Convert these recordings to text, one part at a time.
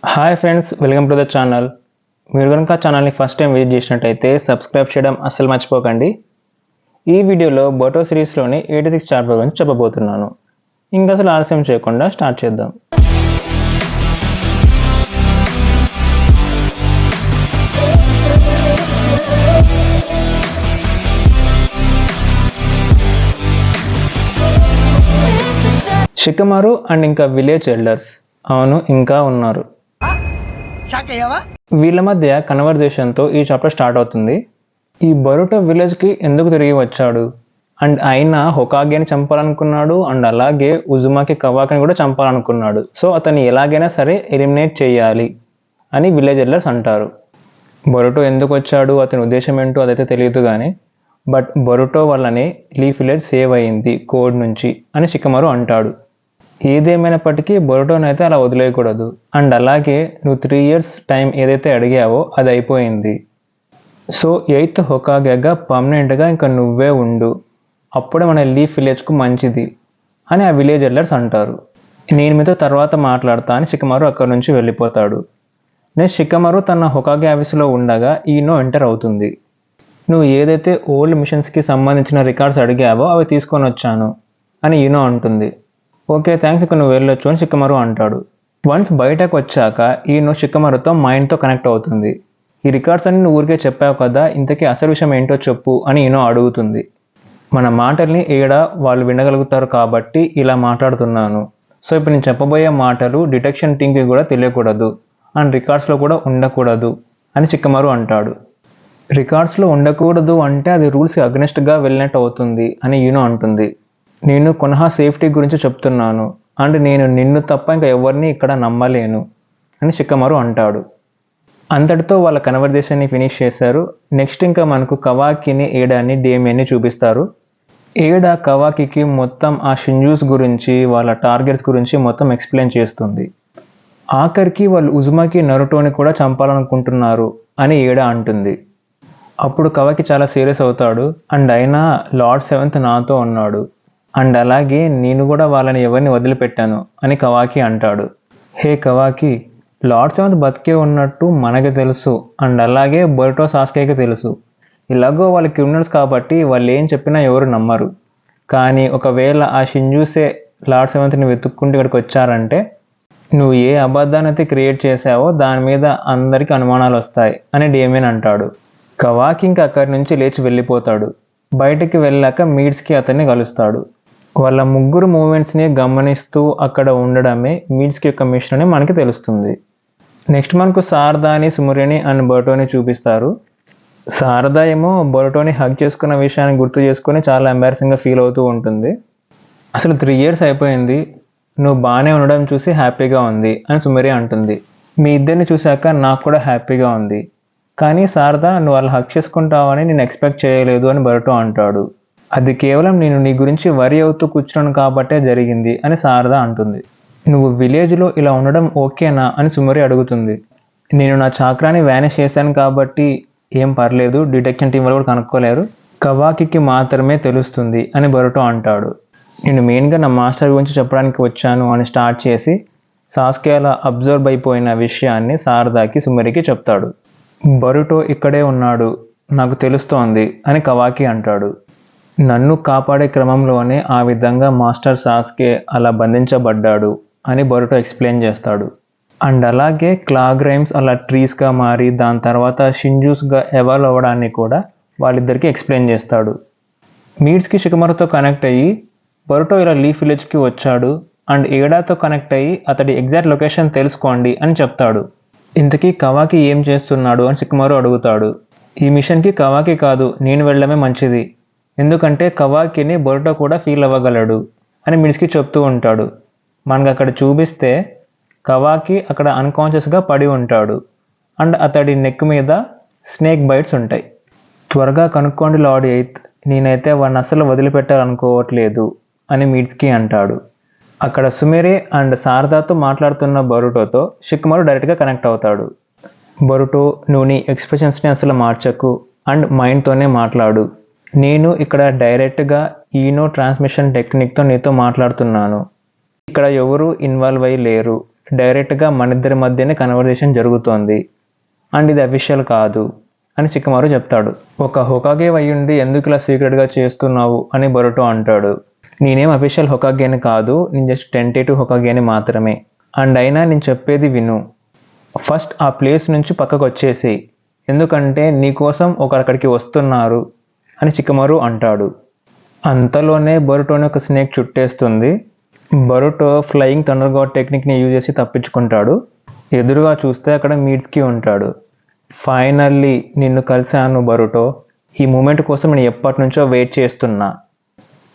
Hi friends, welcome to the channel. మీరు కనుక ఛానల్ని ఫస్ట్ టైం విజిట్ చేసినట్టయితే సబ్స్క్రైబ్ చేయడం అస్సలు మర్చిపోకండి. ఈ వీడియోలో బోటో సిరీస్లోని 86 చాప్టర్ గురించి చెప్పబోతున్నాను. ఇంకా అసలు ఆలస్యం చేయకుండా స్టార్ట్ చేద్దాం. షికమారు అండ్ ఇంకా విలేజ్ ఎల్డర్స్, అవును ఇంకా ఉన్నారు. వీళ్ళ మధ్య కన్వర్జేషన్తో ఈ చాప్టర్ స్టార్ట్ అవుతుంది. ఈ బరుటో విలేజ్కి ఎందుకు తిరిగి వచ్చాడు అండ్ ఆయన హొకాగేని చంపాలనుకున్నాడు అండ్ అలాగే ఉజుమాకి కవాకిని కూడా చంపాలనుకున్నాడు. సో అతన్ని ఎలాగైనా సరే ఎలిమినేట్ చేయాలి అని విలేజ్ ఎల్డర్స్ అంటారు. బరుటో ఎందుకు వచ్చాడు, అతని ఉద్దేశం ఏంటో అదైతే తెలియదు కానీ బట్ బరుటో వల్లనే లీఫ్ విలేజ్ సేవ్ అయింది కోడ్ నుంచి అని షికమారు అంటాడు. ఏదేమైనప్పటికీ బొరుటోనైతే అలా వదిలేయకూడదు అండ్ అలాగే నువ్వు 3 years టైం ఏదైతే అడిగావో అది అయిపోయింది. సో 8th హొకాగేగా పర్మనెంట్గా ఇంకా నువ్వే ఉండు, అప్పుడే మన లీఫ్ విలేజ్కు మంచిది అని ఆ విలేజ్ ఎల్లర్స్ అంటారు. నేను మీతో తర్వాత మాట్లాడతా అని షికమారు అక్కడి నుంచి వెళ్ళిపోతాడు. నెక్స్ట్ షికమారు తన హొకాగే ఆఫీసులో ఉండగా ఈనో ఎంటర్ అవుతుంది. నువ్వు ఏదైతే ఓల్డ్ మిషన్స్కి సంబంధించిన రికార్డ్స్ అడిగావో అవి తీసుకొని వచ్చాను అని ఈనో అంటుంది. ఓకే థ్యాంక్స్, ఇక్కడ నువ్వు వెళ్ళొచ్చు అని షికమారు అంటాడు. వన్స్ బయటకు వచ్చాక ఈయన షికమారుతో మైండ్తో కనెక్ట్ అవుతుంది. ఈ రికార్డ్స్ అన్ని నువ్వు ఊరికే చెప్పావు కదా, ఇంతకీ అసలు విషయం ఏంటో చెప్పు అని ఈయన అడుగుతుంది. మన మాటల్ని వాళ్ళు వినగలుగుతారు కాబట్టి ఇలా మాట్లాడుతున్నాను. సో ఇప్పుడు నేను చెప్పబోయే మాటలు డిటెక్షన్ టీమ్కి కూడా తెలియకూడదు అండ్ రికార్డ్స్లో కూడా ఉండకూడదు అని షికమారు అంటాడు. రికార్డ్స్లో ఉండకూడదు అంటే అది రూల్స్కి అగ్నెస్ట్గా వెళ్ళినట్టు అవుతుంది అని ఈయన అంటుంది. నేను కొనహా సేఫ్టీ గురించి చెప్తున్నాను అండ్ నేను నిన్ను తప్ప ఇంకా ఎవరిని ఇక్కడ నమ్మలేను అని షికమారు అంటాడు. అంతటితో వాళ్ళ కన్వర్జేషన్ని ఫినిష్ చేశారు. నెక్స్ట్ ఇంకా మనకు కవాకిని, ఏడాని, డేమియన్ని చూపిస్తారు. ఏడా కవాకికి మొత్తం ఆ షింజూస్ గురించి, వాళ్ళ టార్గెట్స్ గురించి మొత్తం ఎక్స్ప్లెయిన్ చేస్తుంది. ఆఖరికి వాళ్ళు ఉజుమాకి, నరుటోని కూడా చంపాలనుకుంటున్నారు అని ఏడా అంటుంది. అప్పుడు కవాకి చాలా సీరియస్ అవుతాడు అండ్ అయినా లార్డ్ 7th నాతో ఉన్నాడు అండ్ అలాగే నేను కూడా వాళ్ళని ఎవరిని వదిలిపెట్టాను అని కవాకి అంటాడు. హే కవాకి, లార్డ్ 7th బతికే ఉన్నట్టు మనకి తెలుసు అండ్ అలాగే బొరుటో సాస్కేకి తెలుసు. ఇలాగో వాళ్ళు క్రిమినల్స్ కాబట్టి వాళ్ళు ఏం చెప్పినా ఎవరు నమ్మరు. కానీ ఒకవేళ ఆ షింజూసే లార్డ్ 7thని వెతుక్కుంటూ ఇక్కడికి వచ్చారంటే నువ్వు ఏ అబద్ధాన్ని అయితే క్రియేట్ చేసావో దాని మీద అందరికీ అనుమానాలు వస్తాయి అని డేమియన్ అంటాడు. కవాకి ఇంకా అక్కడి నుంచి లేచి వెళ్ళిపోతాడు. బయటికి వెళ్ళాక మీడ్స్కి అతన్ని కలుస్తాడు. వాళ్ళ ముగ్గురు మూమెంట్స్ని గమనిస్తూ అక్కడ ఉండడమే మీడ్స్కి యొక్క మిషన్ అని మనకి తెలుస్తుంది. నెక్స్ట్ మనకు శారదాని, సుమురిని అండ్ బొరుటోని చూపిస్తారు. శారదా ఏమో బొరుటోని హగ్ చేసుకున్న విషయాన్ని గుర్తు చేసుకొని చాలా ఎంబారసింగ్గా ఫీల్ అవుతూ ఉంటుంది. అసలు 3 years అయిపోయింది, నువ్వు బాగానే ఉండడం చూసి హ్యాపీగా ఉంది అని సుమురి అంటుంది. మీ ఇద్దరిని చూశాక నాకు కూడా హ్యాపీగా ఉంది, కానీ శారదా నువ్వు వాళ్ళు హక్ చేసుకుంటావని నేను ఎక్స్పెక్ట్ చేయలేదు అని బొరుటో అంటాడు. అది కేవలం నేను నీ గురించి వరి అవుతూ కూర్చున్నాను కాబట్టే జరిగింది అని శారదా అంటుంది. నువ్వు విలేజ్లో ఇలా ఉండడం ఓకేనా అని సుమురి అడుగుతుంది. నేను నా చాక్రాని వ్యానిష్ చేశాను కాబట్టి ఏం పర్లేదు, డిటెక్షన్ టీం వాళ్ళు కూడా కనుక్కోలేరు, కవాకికి మాత్రమే తెలుస్తుంది అని బొరుటో అంటాడు. నేను మెయిన్గా నా మాస్టర్ గురించి చెప్పడానికి వచ్చాను అని స్టార్ట్ చేసి సాస్కే అలా అబ్జర్వ్ అయిపోయిన విషయాన్ని శారదాకి, సుమురికి చెప్తాడు. బొరుటో ఇక్కడే ఉన్నాడు, నాకు తెలుస్తోంది అని కవాకి అంటాడు. నన్ను కాపాడే క్రమంలోనే ఆ విధంగా మాస్టర్ సాస్కే అలా బంధించబడ్డాడు అని బొరుటో ఎక్స్ప్లెయిన్ చేస్తాడు. అండ్ అలాగే క్లాగ్రైమ్స్ అలా ట్రీస్గా మారి దాని తర్వాత షింజూస్గా ఎవాల్వ్ అవ్వడాన్ని కూడా వాళ్ళిద్దరికీ ఎక్స్ప్లెయిన్ చేస్తాడు. మీడ్స్కి షికమారుతో కనెక్ట్ అయ్యి బొరుటో ఇలా లీఫ్ విలేజ్కి వచ్చాడు అండ్ ఏడాతో కనెక్ట్ అయ్యి అతడి ఎగ్జాక్ట్ లొకేషన్ తెలుసుకోండి అని చెప్తాడు. ఇంతకీ కవాకి ఏం చేస్తున్నాడు అని షికమారు అడుగుతాడు. ఈ మిషన్కి కవాకి కాదు, నేను వెళ్ళడమే మంచిది, ఎందుకంటే కవాకిని బొరుటో కూడా ఫీల్ అవ్వగలడు అని మీడ్స్కి చెప్తూ ఉంటాడు. మనకు అక్కడ చూపిస్తే కవాకి అక్కడ అన్కాన్షియస్గా పడి ఉంటాడు అండ్ అతడి నెక్ మీద స్నేక్ బైట్స్ ఉంటాయి. త్వరగా కనుక్కోండి లార్డ్ 8th, నేనైతే వాడిని అస్సలు వదిలిపెట్టాలనుకోవట్లేదు అని మీడ్స్కి అంటాడు. అక్కడ సుమిరి అండ్ శారదాతో మాట్లాడుతున్న బొరుటోతో షికమారు డైరెక్ట్గా కనెక్ట్ అవుతాడు. బొరుటో, నువ్వు నీ ఎక్స్ప్రెషన్స్ని అసలు మార్చకు అండ్ మైండ్తోనే మాట్లాడు, నేను ఇక్కడ డైరెక్ట్గా ఈనో ట్రాన్స్మిషన్ టెక్నిక్తో నీతో మాట్లాడుతున్నాను, ఇక్కడ ఎవరు ఇన్వాల్వ్ అయ్యి లేరు, డైరెక్ట్గా మన ఇద్దరి మధ్యనే కన్వర్జేషన్ జరుగుతోంది అండ్ ఇది అఫీషియల్ కాదు అని షికమారు చెప్తాడు. ఒక హొకాగే అయ్యుండి ఎందుకు ఇలా సీక్రెట్గా చేస్తున్నావు అని బొరుటో అంటాడు. నేనేం అఫీషియల్ హొకాగేని కాదు, నేను జస్ట్ టెంటేటివ్ హొకాగేని మాత్రమే. అండ్ అయినా నేను చెప్పేది విను, ఫస్ట్ ఆ ప్లేస్ నుంచి పక్కకు వచ్చేసి, ఎందుకంటే నీకోసం ఒకరు అక్కడికి వస్తున్నారు అని షికమారు అంటాడు. అంతలోనే బొరుటోని ఒక స్నేక్ చుట్టేస్తుంది. బొరుటో ఫ్లయింగ్ థండర్ గాడ్ టెక్నిక్ని యూజ్ చేసి తప్పించుకుంటాడు. ఎదురుగా చూస్తే అక్కడ మీడ్స్కి ఉంటాడు. ఫైనల్లీ నిన్ను కలిశాను బొరుటో, ఈ మూమెంట్ కోసం నేను ఎప్పటి నుంచో వెయిట్ చేస్తున్నా.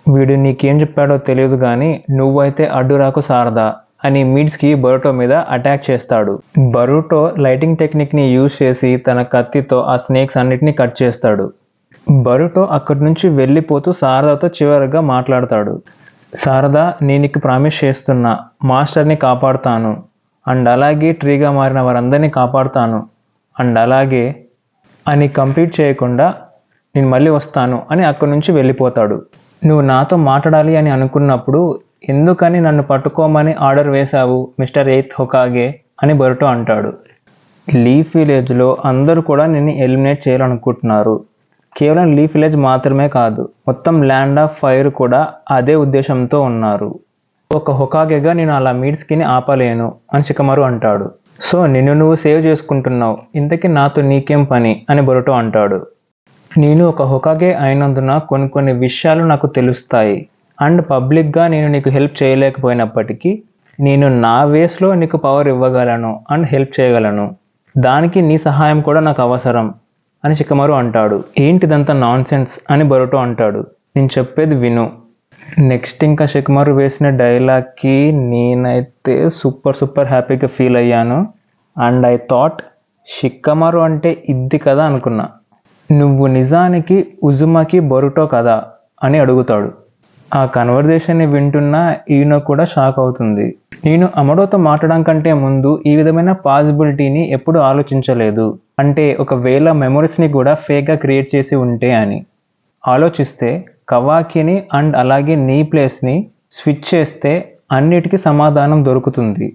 వీడు నీకేం చెప్పాడో తెలియదు కానీ నువ్వైతే అడ్డు రాకు శారదా అని మీడ్స్కి బొరుటో మీద అటాక్ చేస్తాడు. బొరుటో లైటింగ్ టెక్నిక్ని యూజ్ చేసి తన కత్తితో ఆ స్నేక్స్ అన్నిటినీ కట్ చేస్తాడు. బొరుటో అక్కడి నుంచి వెళ్ళిపోతూ శారదాతో చివరిగా మాట్లాడతాడు. శారదా, నేను నీకు ప్రామిస్ చేస్తున్నా, మాస్టర్ని కాపాడుతాను అండ్ అలాగే ట్రీగా మారిన వారందరినీ కాపాడుతాను అండ్ అలాగే అని కంప్లీట్ చేయకుండా నేను మళ్ళీ వస్తాను అని అక్కడి నుంచి వెళ్ళిపోతాడు. నువ్వు నాతో మాట్లాడాలి అని అనుకున్నప్పుడు ఎందుకని నన్ను పట్టుకోమని ఆర్డర్ వేశావు మిస్టర్ ఎయిత్ హొకాగే అని బొరుటో అంటాడు. లీఫ్ విలేజ్లో అందరూ కూడా నిన్ను ఎలిమినేట్ చేయాలనుకుంటున్నారు. కేవలం లీఫ్ విలేజ్ మాత్రమే కాదు, మొత్తం ల్యాండ్ ఆఫ్ ఫైర్ కూడా అదే ఉద్దేశంతో ఉన్నారు. ఒక హొకాగేగా నేను అలా మీడ్స్కిని ఆపలేను అని షికమారు అంటాడు. సో నిన్ను నువ్వు సేవ్ చేసుకుంటున్నావు, ఇంతకీ నాతో నీకేం పని అని బొరుటో అంటాడు. నేను ఒక హొకాగే అయినందున కొన్ని విషయాలు నాకు తెలుస్తాయి అండ్ పబ్లిక్గా నేను నీకు హెల్ప్ చేయలేకపోయినప్పటికీ నేను నా వేస్లో నీకు పవర్ ఇవ్వగలను అండ్ హెల్ప్ చేయగలను. దానికి నీ సహాయం కూడా నాకు అవసరం అని షికమారు అంటాడు. ఏంటిదంతా నాన్ సెన్స్ అని బొరుటో అంటాడు. నేను చెప్పేది విను. నెక్స్ట్ ఇంకా షికమారు వేసిన డైలాగ్కి నేనైతే సూపర్ హ్యాపీగా ఫీల్ అయ్యాను. అండ్ ఐ థాట్ షికమారు అంటే ఇది కదా అనుకున్నా. నువ్వు నిజానికి ఉజుమాకి బొరుటో కదా అని అడుగుతాడు. ఆ కన్వర్జేషన్ని వింటున్న ఈయన కూడా షాక్ అవుతుంది. నేను అమడోతో మాట్లాడడం కంటే ముందు ఈ విధమైన పాసిబిలిటీని ఎప్పుడు ఆలోచించలేదు. అంటే ఒకవేళ మెమరీస్ని కూడా ఫేక్గా క్రియేట్ చేసి ఉంటే అని ఆలోచిస్తే కవాకిని అండ్ అలాగే నీ ప్లేస్ని స్విచ్ చేస్తే అన్నిటికీ సమాధానం దొరుకుతుంది.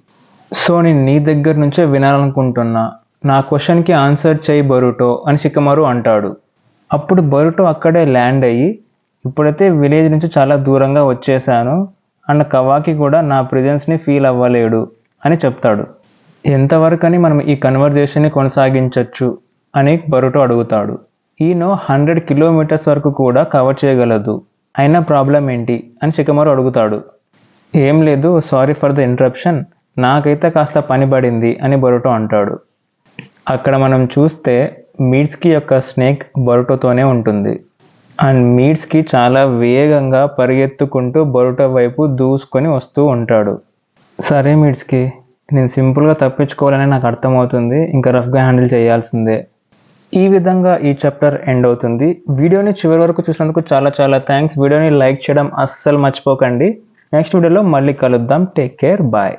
సో నేను నీ దగ్గర నుంచే వినాలనుకుంటున్నా, నా క్వశ్చన్కి ఆన్సర్ చేయి బొరుటో అని షికమారు అంటాడు. అప్పుడు బొరుటో అక్కడే ల్యాండ్ అయ్యి, ఇప్పుడైతే విలేజ్ నుంచి చాలా దూరంగా వచ్చేసాను అండ్ కవాకి కూడా నా ప్రెజెన్స్ని ఫీల్ అవ్వలేడు అని చెప్తాడు. ఎంతవరకని మనం ఈ కన్వర్జేషన్ని కొనసాగించవచ్చు అని బొరుటో అడుగుతాడు. ఈయన 100 కిలోమీటర్స్ వరకు కూడా కవర్ చేయగలదు, అయినా ప్రాబ్లం ఏంటి అని షికమారు అడుగుతాడు. ఏం లేదు, సారీ ఫర్ ద ఇంటరప్షన్, నాకైతే కాస్త పని పడింది అని బొరుటో అంటాడు. అక్కడ మనం చూస్తే మీడ్స్కి యొక్క స్నేక్ బొరుటోతోనే ఉంటుంది అండ్ మీడ్స్కి చాలా వేగంగా పరిగెత్తుకుంటూ బొరుటో వైపు దూసుకొని వస్తూ ఉంటాడు. సరే మీడ్స్కి, నేను సింపుల్గా తప్పించుకోవాలని నాకు అర్థమవుతుంది, ఇంకా రఫ్గా హ్యాండిల్ చేయాల్సిందే. ఈ విధంగా ఈ చాప్టర్ ఎండ్ అవుతుంది. వీడియోని చివరి వరకు చూసినందుకు చాలా థ్యాంక్స్. వీడియోని లైక్ చేయడం అస్సలు మర్చిపోకండి. నెక్స్ట్ వీడియోలో మళ్ళీ కలుద్దాం. Take care, bye.